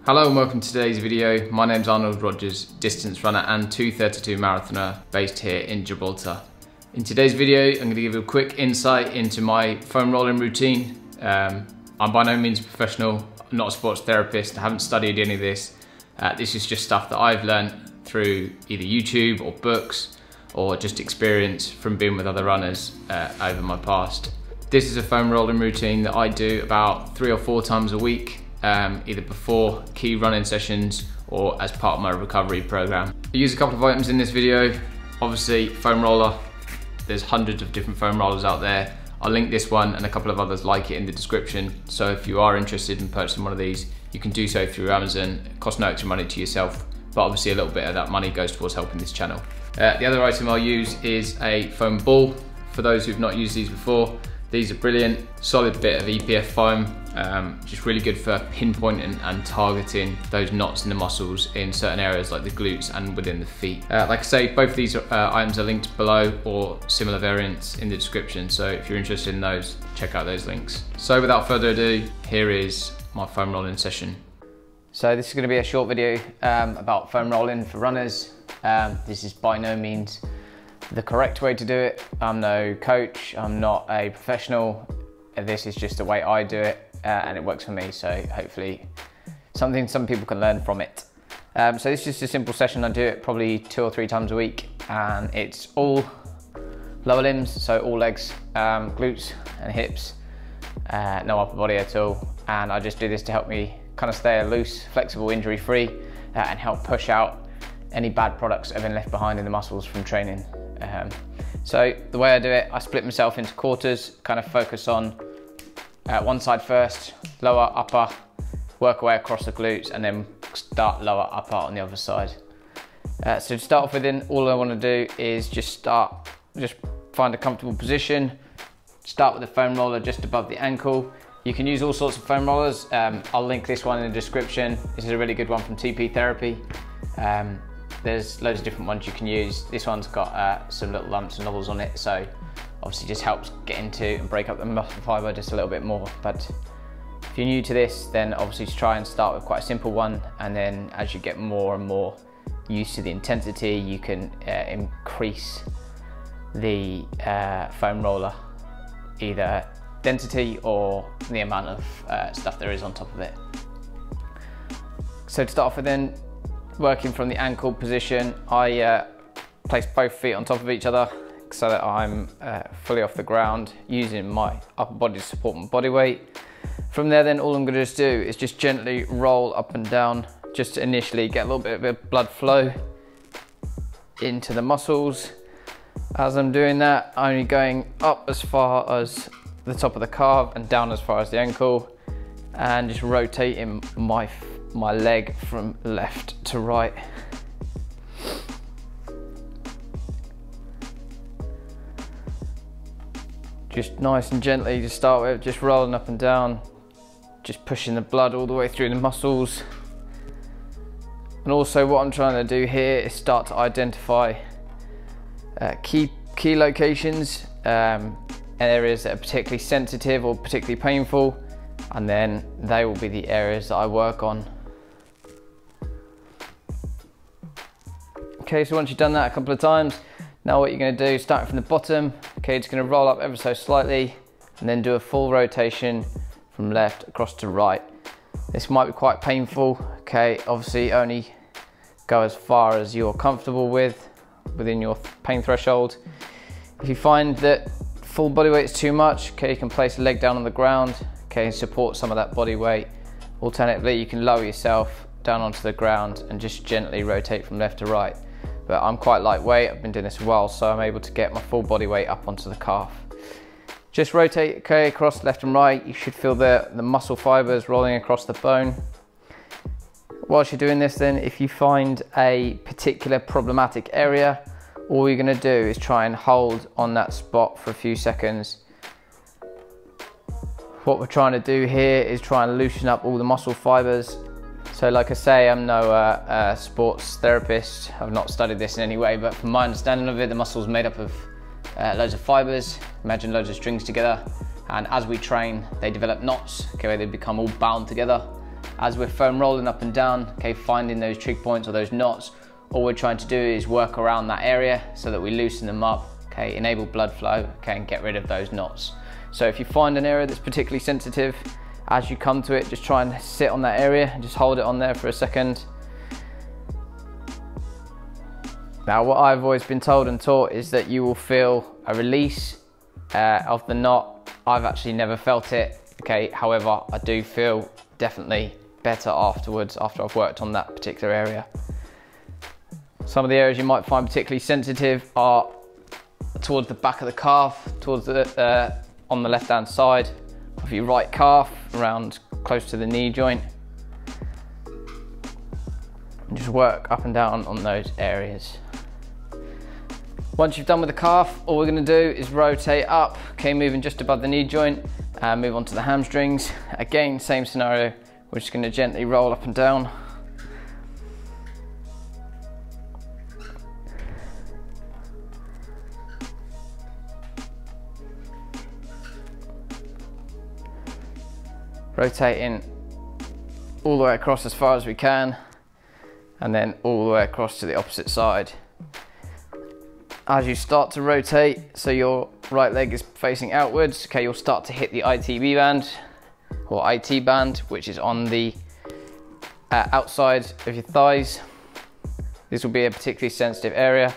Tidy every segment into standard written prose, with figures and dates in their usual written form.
Hello and welcome to today's video. My name's Arnold Rogers, distance runner and 2:32 marathoner based here in Gibraltar. In today's video, I'm going to give you a quick insight into my foam rolling routine. I'm by no means a professional, I'm not a sports therapist, I haven't studied any of this. This is just stuff that I've learned through either YouTube or books or just experience from being with other runners over my past. This is a foam rolling routine that I do about 3 or 4 times a week. Either before key running sessions or as part of my recovery program. I use a couple of items in this video. Obviously, foam roller. There's hundreds of different foam rollers out there. I'll link this one and a couple of others like it in the description. So if you are interested in purchasing one of these, you can do so through Amazon. It costs no extra money to yourself, but obviously a little bit of that money goes towards helping this channel. The other item I'll use is a foam ball. For those who've not used these before, these are brilliant, solid bit of EPF foam, just really good for pinpointing and targeting those knots in the muscles in certain areas like the glutes and within the feet. Like I say, both of these items are linked below or similar variants in the description, so if you're interested in those, check out those links. So without further ado, here is my foam rolling session. So this is going to be a short video about foam rolling for runners. This is by no means the correct way to do it. I'm no coach, I'm not a professional. This is just the way I do it and it works for me, so hopefully something some people can learn from it. So this is just a simple session. I do it probably 2 or 3 times a week and it's all lower limbs, so all legs, glutes and hips, no upper body at all. And I just do this to help me kind of stay loose, flexible, injury free and help push out any bad products that have been left behind in the muscles from training. So the way I do it, I split myself into quarters, kind of focus on one side first, lower, upper, work away across the glutes and then start lower, upper on the other side. So to start off with, then all I want to do is just find a comfortable position, start with the foam roller just above the ankle. You can use all sorts of foam rollers. I'll link this one in the description. This is a really good one from TP Therapy. There's loads of different ones you can use. This one's got some little lumps and knobbles on it, so obviously just helps get into and break up the muscle fibre just a little bit more. But if you're new to this, then obviously just try and start with quite a simple one, and then as you get more and more used to the intensity, you can increase the foam roller, either density or the amount of stuff there is on top of it. So to start off with, then, working from the ankle position, I place both feet on top of each other so that I'm fully off the ground, using my upper body to support my body weight. From there, then all I'm going to just do is just gently roll up and down, just to initially get a little bit of blood flow into the muscles. As I'm doing that, I'm only going up as far as the top of the calf and down as far as the ankle, and just rotating my leg from left to right. Just nice and gently to start with, just rolling up and down, just pushing the blood all the way through the muscles. And also what I'm trying to do here is start to identify key locations, areas that are particularly sensitive or particularly painful, and then they will be the areas that I work on. Okay, so once you've done that a couple of times, now what you're going to do, starting from the bottom, okay, just going to roll up ever so slightly and then do a full rotation from left across to right. This might be quite painful, okay, obviously only go as far as you're comfortable with within your pain threshold. If you find that full body weight is too much, okay, you can place a leg down on the ground, okay, support some of that body weight. Alternatively, you can lower yourself down onto the ground and just gently rotate from left to right. But I'm quite lightweight, I've been doing this a while, so I'm able to get my full body weight up onto the calf. Just rotate, okay, across left and right. You should feel the muscle fibers rolling across the bone. Whilst you're doing this, then, if you find a particular problematic area, all you're gonna do is try and hold on that spot for a few seconds. What we're trying to do here is try and loosen up all the muscle fibers. So like I say, I'm no sports therapist. I've not studied this in any way, but from my understanding of it, the muscle's made up of loads of fibers. Imagine loads of strings together. And as we train, they develop knots, okay, where they become all bound together. as we're foam rolling up and down, okay, finding those trig points or those knots, all we're trying to do is work around that area so that we loosen them up, okay, enable blood flow, okay, and get rid of those knots. So if you find an area that's particularly sensitive, as you come to it, just try and sit on that area and just hold it on there for a second. Now, what I've always been told and taught is that you will feel a release of the knot. I've actually never felt it, okay, however, I do feel definitely better afterwards after I've worked on that particular area. Some of the areas you might find particularly sensitive are towards the back of the calf, towards the on the left hand side of your right calf, around close to the knee joint. And just work up and down on those areas. Once you've done with the calf, all we're going to do is rotate up, okay, moving just above the knee joint, and move on to the hamstrings. Again, same scenario, we're just going to gently roll up and down. Rotating all the way across as far as we can, and then all the way across to the opposite side. As you start to rotate, so your right leg is facing outwards, okay, you'll start to hit the ITB band, or IT band, which is on the outside of your thighs. This will be a particularly sensitive area.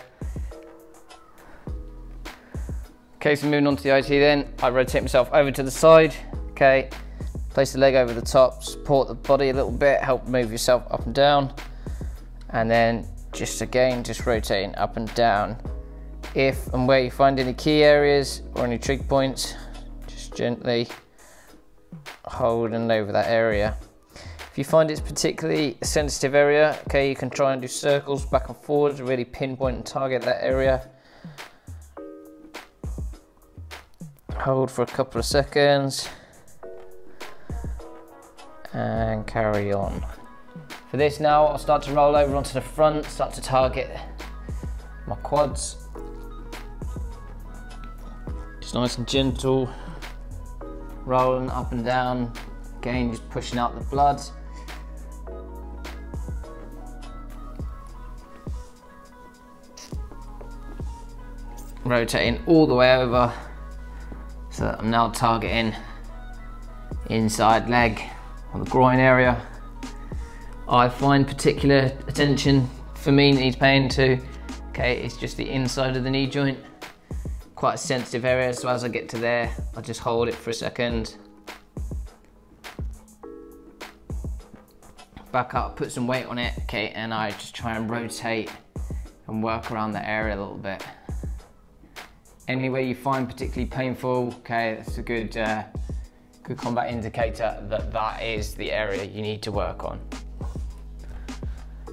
Okay, so moving on to the IT then, I rotate myself over to the side, okay, place the leg over the top, support the body a little bit, help move yourself up and down, and then just rotating up and down. If and where you find any key areas or any trig points, just gently holding over that area. If you find it's particularly a sensitive area, okay, you can try and do circles back and forward to really pinpoint and target that area. Hold for a couple of seconds and carry on. For this now, I'll start to roll over onto the front, start to target my quads. Just nice and gentle, rolling up and down, again just pushing out the blood. Rotating all the way over, so that I'm now targeting inside leg on the groin area. I find particular attention for me needs paying to, okay, it's just the inside of the knee joint. Quite a sensitive area, so as I get to there, I'll just hold it for a second. Back up, put some weight on it, okay, and I just try and rotate and work around the area a little bit. Anywhere you find particularly painful, okay, that's a good combat indicator that that is the area you need to work on.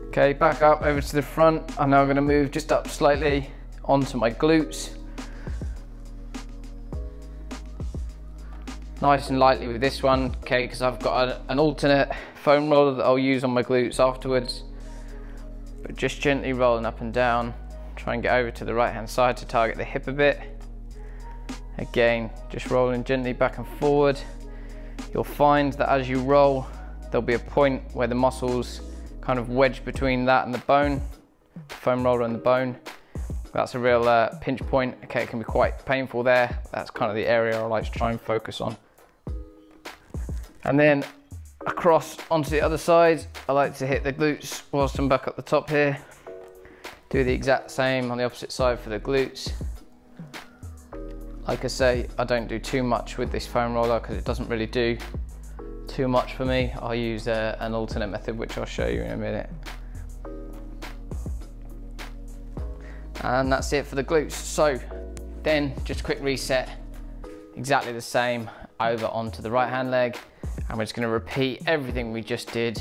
Okay, back up over to the front. I'm now going to move just up slightly onto my glutes. Nice and lightly with this one, okay, because I've got an alternate foam roller that I'll use on my glutes afterwards. But just gently rolling up and down. Try and get over to the right hand side to target the hip a bit. Again, just rolling gently back and forward. You'll find that as you roll, there'll be a point where the muscles kind of wedge between that and the bone, the foam roller and the bone. That's a real pinch point. Okay, it can be quite painful there. That's kind of the area I like to try and focus on. And then across onto the other side, I like to hit the glutes whilst I'm back up the top here. Do the exact same on the opposite side for the glutes. Like I say, I don't do too much with this foam roller because it doesn't really do too much for me. I'll use an alternate method, which I'll show you in a minute. And that's it for the glutes. So then just a quick reset, exactly the same over onto the right hand leg. And we're just going to repeat everything we just did.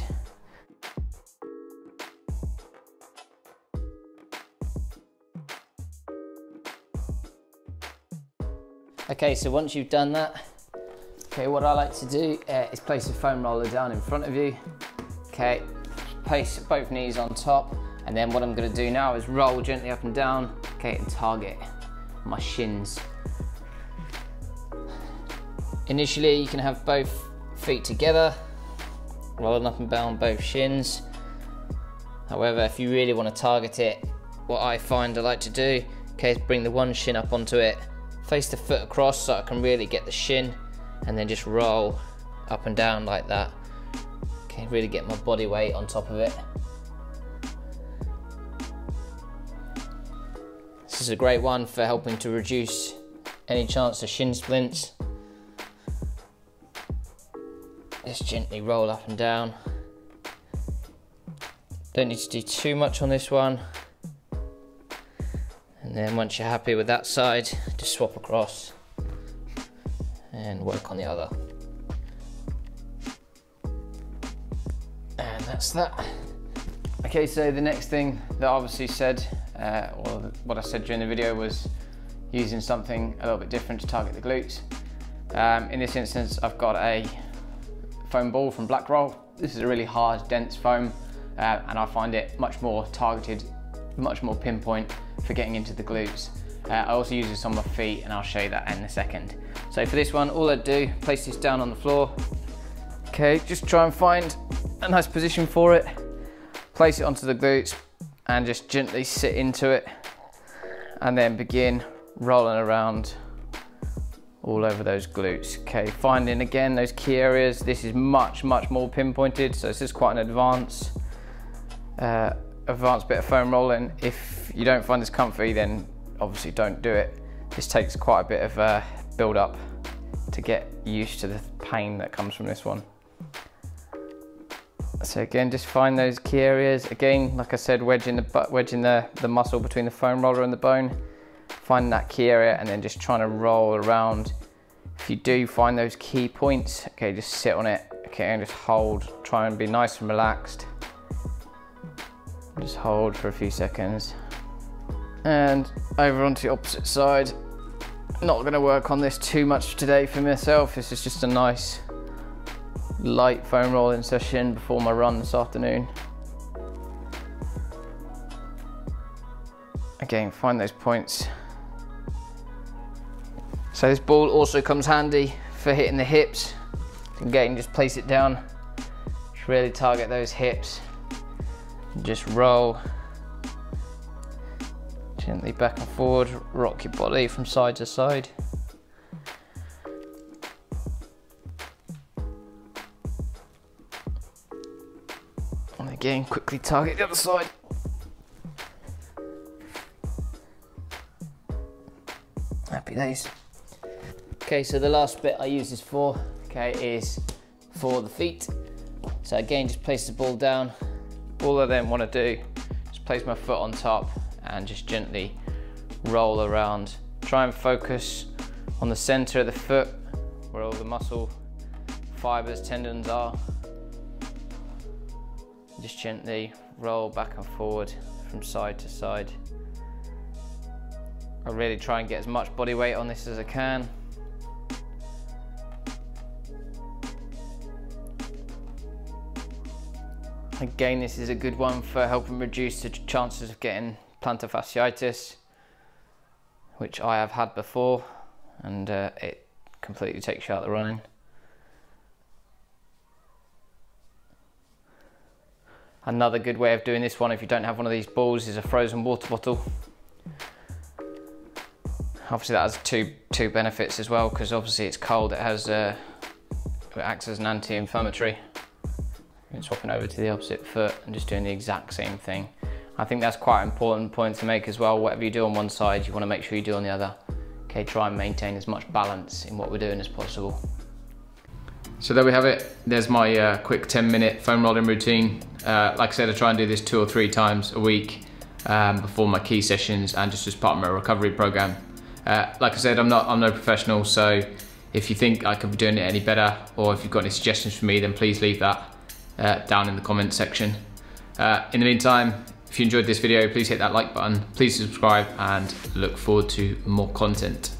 Okay, so once you've done that, okay, what I like to do is place a foam roller down in front of you. Okay, place both knees on top, and then what I'm going to do now is roll gently up and down, okay, and target my shins. Initially, you can have both feet together, rolling up and down both shins. However, if you really want to target it, what I find I like to do, okay, is bring the one shin up onto it, face the foot across so I can really get the shin, and then just roll up and down like that. Okay, really get my body weight on top of it. This is a great one for helping to reduce any chance of shin splints. Just gently roll up and down. Don't need to do too much on this one. And then once you're happy with that side, just swap across and work on the other. And that's that. Okay, so the next thing that I obviously said, or what I said during the video, was using something a little bit different to target the glutes. In this instance, I've got a foam ball from Black Roll. This is a really hard, dense foam, and I find it much more targeted, much more pinpoint for getting into the glutes. I also use this on my feet, and I'll show you that in a second. So for this one, all I do, place this down on the floor. Okay, just try and find a nice position for it. Place it onto the glutes and just gently sit into it, and then begin rolling around all over those glutes. Okay, finding again those key areas. This is much more pinpointed, so this is quite an advanced bit of foam rolling. If you don't find this comfy, then obviously don't do it. This takes quite a bit of build up to get used to the pain that comes from this one. So again, just find those key areas. Again, like I said, wedging the muscle between the foam roller and the bone. Find that key area and then just trying to roll around. If you do find those key points, okay, just sit on it, okay, and just hold. Try and be nice and relaxed. Just hold for a few seconds. And over onto the opposite side. Not gonna work on this too much today for myself. This is just a nice light foam rolling session before my run this afternoon. Again, find those points. So this ball also comes handy for hitting the hips. Again, just place it down, just really target those hips. Just roll gently back and forward, rock your body from side to side. And again, quickly target the other side. Happy days. Okay, so the last bit I use this for, okay, is for the feet. So again, just place the ball down. All I then want to do is place my foot on top and just gently roll around. Try and focus on the center of the foot where all the muscle fibers, tendons are. Just gently roll back and forward from side to side. I really try and get as much body weight on this as I can. Again, this is a good one for helping reduce the chances of getting plantar fasciitis, which I have had before, and it completely takes you out of the running. Another good way of doing this one, if you don't have one of these balls, is a frozen water bottle. Obviously that has two benefits as well, because obviously it's cold, it acts as an anti-inflammatory. And swapping over to the opposite foot and just doing the exact same thing. I think that's quite an important point to make as well. Whatever you do on one side, you want to make sure you do on the other. Okay, try and maintain as much balance in what we're doing as possible. So there we have it. There's my quick 10-minute foam rolling routine. Like I said, I try and do this 2 or 3 times a week before my key sessions and just as part of my recovery program. Like I said, I'm no professional, so if you think I could be doing it any better, or if you've got any suggestions for me, then please leave that down in the comments section. In the meantime, if you enjoyed this video, please hit that like button, please subscribe, and look forward to more content.